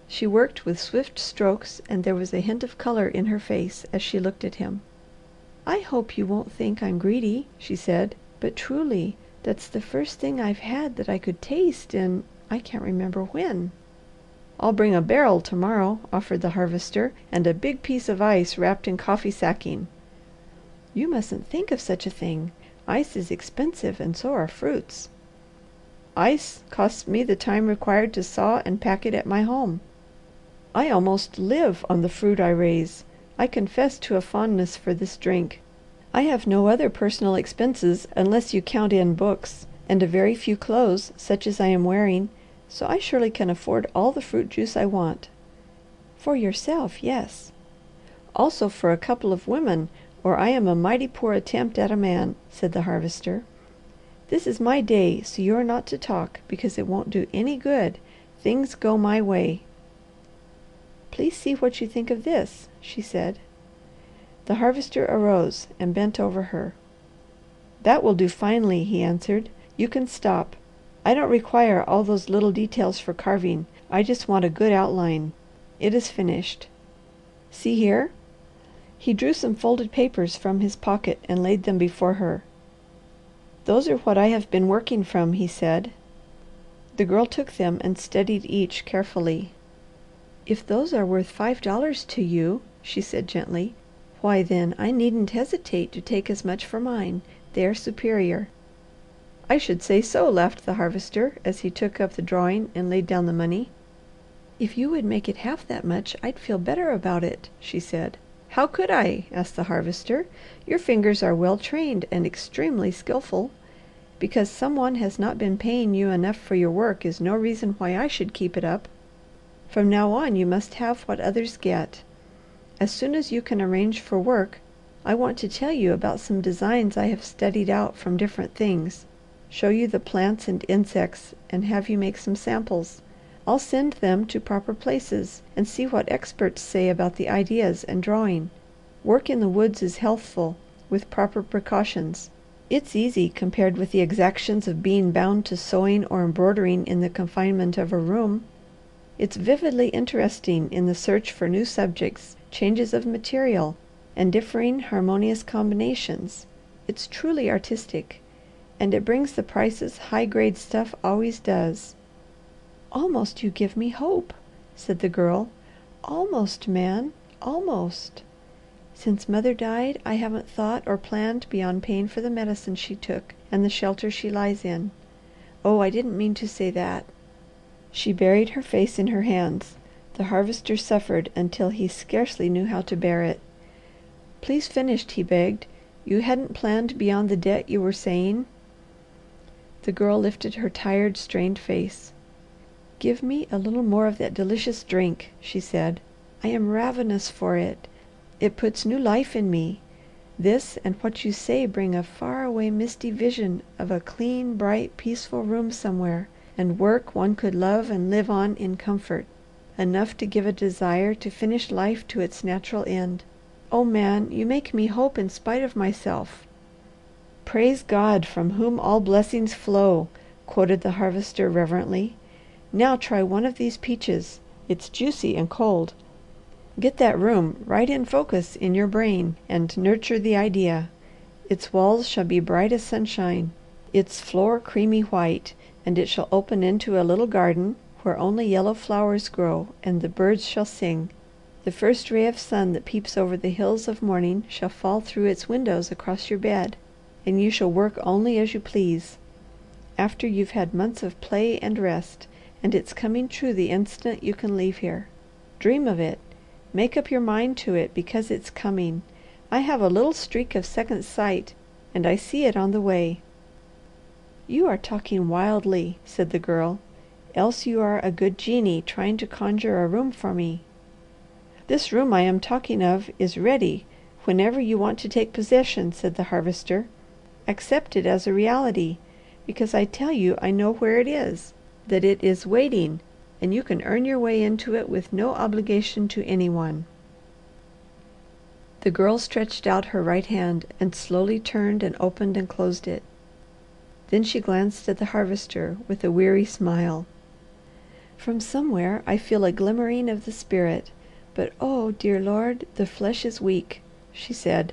She worked with swift strokes and there was a hint of colour in her face as she looked at him. "I hope you won't think I'm greedy," she said, "but truly, that's the first thing I've had that I could taste in I can't remember when." "I'll bring a barrel to morrow," offered the Harvester, "and a big piece of ice wrapped in coffee sacking." "You mustn't think of such a thing. Ice is expensive and so are fruits." "Ice costs me the time required to saw and pack it at my home. I almost live on the fruit I raise. I confess to a fondness for this drink. I have no other personal expenses unless you count in books, and a very few clothes such as I am wearing, so I surely can afford all the fruit juice I want." "For yourself, yes." "Also for a couple of women, or I am a mighty poor attempt at a man," said the Harvester. "This is my day, so you are not to talk, because it won't do any good. Things go my way." "Please see what you think of this," she said. The Harvester arose and bent over her. "That will do finely," he answered. "You can stop. I don't require all those little details for carving. I just want a good outline. It is finished. See here." He drew some folded papers from his pocket and laid them before her. "Those are what I have been working from," he said. The Girl took them and studied each carefully. "If those are worth $5 to you," she said gently, "why then I needn't hesitate to take as much for mine. They are superior." "I should say so," laughed the Harvester, as he took up the drawing and laid down the money. "If you would make it half that much I'd feel better about it," she said. "How could I?" asked the Harvester. "Your fingers are well trained and extremely skilful. Because some one has not been paying you enough for your work is no reason why I should keep it up. From now on you must have what others get. As soon as you can arrange for work, I want to tell you about some designs I have studied out from different things, show you the plants and insects, and have you make some samples. I'll send them to proper places and see what experts say about the ideas and drawing. Work in the woods is healthful, with proper precautions. It's easy compared with the exactions of being bound to sewing or embroidering in the confinement of a room. It's vividly interesting in the search for new subjects, changes of material, and differing harmonious combinations. It's truly artistic, and it brings the prices high grade stuff always does." "Almost you give me hope," said the Girl. "Almost, Man, almost. Since mother died I haven't thought or planned beyond paying for the medicine she took and the shelter she lies in. Oh I didn't mean to say that." She buried her face in her hands. The Harvester suffered until he scarcely knew how to bear it. "Please finish," he begged. "You hadn't planned beyond the debt you were saying?" The Girl lifted her tired, strained face. "Give me a little more of that delicious drink," she said. "I am ravenous for it. It puts new life in me. This and what you say bring a far away misty vision of a clean, bright, peaceful room somewhere, and work one could love and live on in comfort, enough to give a desire to finish life to its natural end. Oh Man, you make me hope in spite of myself." "Praise God from whom all blessings flow," quoted the Harvester reverently. "Now try one of these peaches. It's juicy and cold. Get that room right in focus in your brain and nurture the idea. Its walls shall be bright as sunshine, its floor creamy white, and it shall open into a little garden where only yellow flowers grow and the birds shall sing. The first ray of sun that peeps over the hills of morning shall fall through its windows across your bed, and you shall work only as you please. After you've had months of play and rest, and it's coming true the instant you can leave here. Dream of it. Make up your mind to it because it's coming. I have a little streak of second sight, and I see it on the way." "You are talking wildly," said the Girl. "Else you are a good genie trying to conjure a room for me." "This room I am talking of is ready whenever you want to take possession," said the Harvester. "Accept it as a reality, because I tell you I know where it is, that it is waiting, and you can earn your way into it with no obligation to any one." The Girl stretched out her right hand and slowly turned and opened and closed it. Then she glanced at the Harvester with a weary smile. From somewhere I feel a glimmering of the spirit, but oh, dear Lord, the flesh is weak," she said.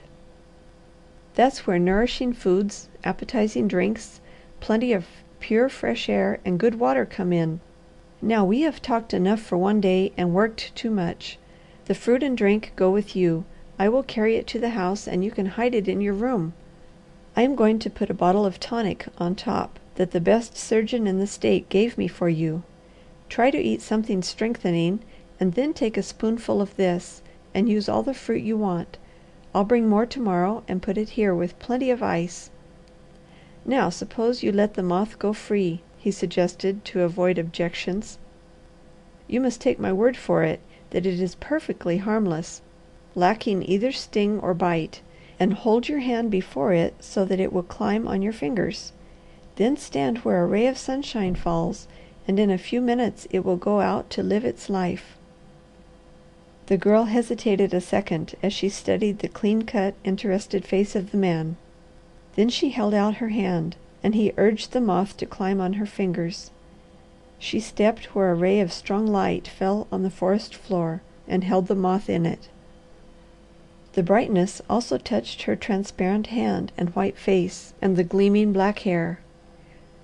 "That's where nourishing foods, appetizing drinks, plenty of pure, fresh air, and good water come in. Now we have talked enough for one day and worked too much. The fruit and drink go with you. I will carry it to the house and you can hide it in your room. I am going to put a bottle of tonic on top that the best surgeon in the state gave me for you. Try to eat something strengthening and then take a spoonful of this and use all the fruit you want. I'll bring more to morrow and put it here with plenty of ice. Now suppose you let the moth go free," he suggested to avoid objections. "You must take my word for it that it is perfectly harmless, lacking either sting or bite, and hold your hand before it so that it will climb on your fingers. Then stand where a ray of sunshine falls, and in a few minutes it will go out to live its life." The Girl hesitated a second as she studied the clean-cut, interested face of the man. Then she held out her hand, and he urged the moth to climb on her fingers. She stepped where a ray of strong light fell on the forest floor and held the moth in it. The brightness also touched her transparent hand and white face and the gleaming black hair.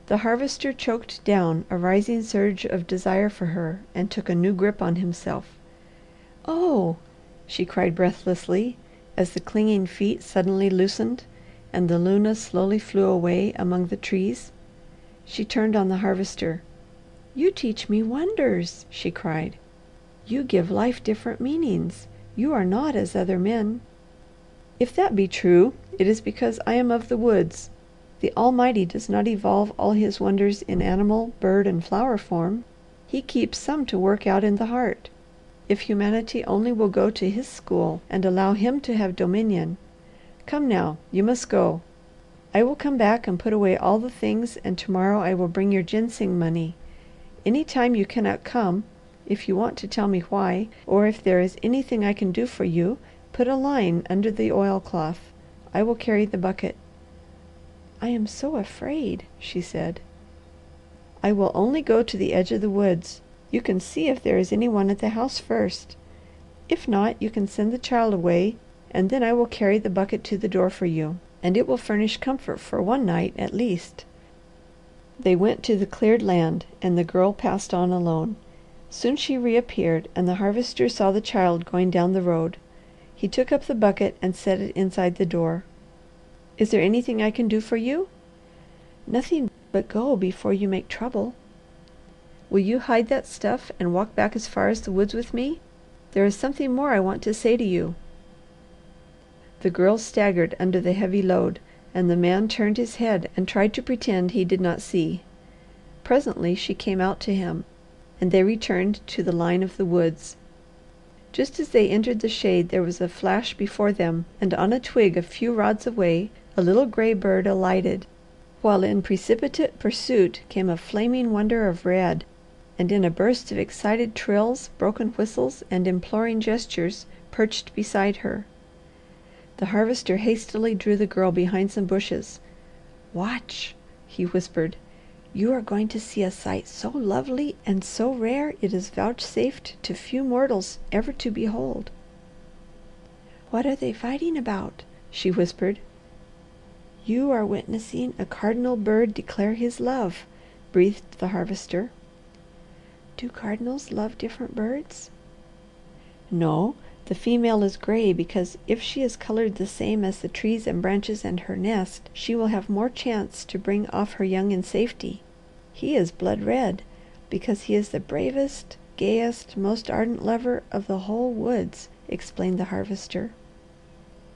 The Harvester choked down a rising surge of desire for her and took a new grip on himself. "Oh!" she cried breathlessly, as the clinging feet suddenly loosened and the Luna slowly flew away among the trees. She turned on the Harvester. "You teach me wonders!" she cried. "You give life different meanings. You are not as other men." "If that be true, it is because I am of the woods. The Almighty does not evolve all His wonders in animal, bird, and flower form. He keeps some to work out in the heart. If humanity only will go to His school and allow Him to have dominion. Come now, you must go. I will come back and put away all the things, and to-morrow I will bring your ginseng money. Any time you cannot come, if you want to tell me why, or if there is anything I can do for you, put a line under the oilcloth. I will carry the bucket." "I am so afraid," she said. "I will only go to the edge of the woods. You can see if there is any one at the house first. If not, you can send the child away, and then I will carry the bucket to the door for you, and it will furnish comfort for one night at least." They went to the cleared land, and the Girl passed on alone. Soon she reappeared, and the Harvester saw the child going down the road. He took up the bucket and set it inside the door. "Is there anything I can do for you?" "Nothing but go before you make trouble." "Will you hide that stuff and walk back as far as the woods with me? There is something more I want to say to you." The Girl staggered under the heavy load, and the man turned his head and tried to pretend he did not see. Presently she came out to him, and they returned to the line of the woods. Just as they entered the shade there was a flash before them, and on a twig a few rods away a little gray bird alighted, while in precipitate pursuit came a flaming wonder of red, and in a burst of excited trills, broken whistles, and imploring gestures perched beside her. The Harvester hastily drew the Girl behind some bushes. "Watch!" he whispered. "You are going to see a sight so lovely and so rare it is vouchsafed to few mortals ever to behold." "What are they fighting about?" she whispered. "You are witnessing a cardinal bird declare his love," breathed the Harvester. "Do cardinals love different birds?" "No. The female is gray because if she is colored the same as the trees and branches and her nest, she will have more chance to bring off her young in safety. He is blood red because he is the bravest, gayest, most ardent lover of the whole woods," explained the Harvester.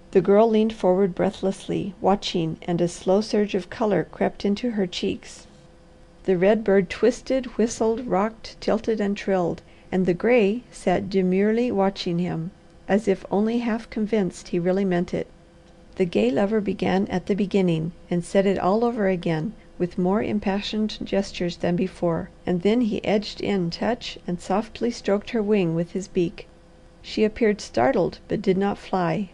The Girl leaned forward breathlessly, watching, and a slow surge of colour crept into her cheeks. The red bird twisted, whistled, rocked, tilted, and trilled, and the gray sat demurely watching him, as if only half convinced he really meant it. The gay lover began at the beginning and said it all over again with more impassioned gestures than before, and then he edged in touch and softly stroked her wing with his beak. She appeared startled, but did not fly.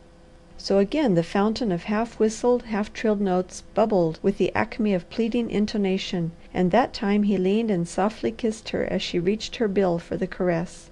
So again the fountain of half whistled, half trilled notes bubbled with the acme of pleading intonation, and that time he leaned and softly kissed her as she reached her bill for the caress.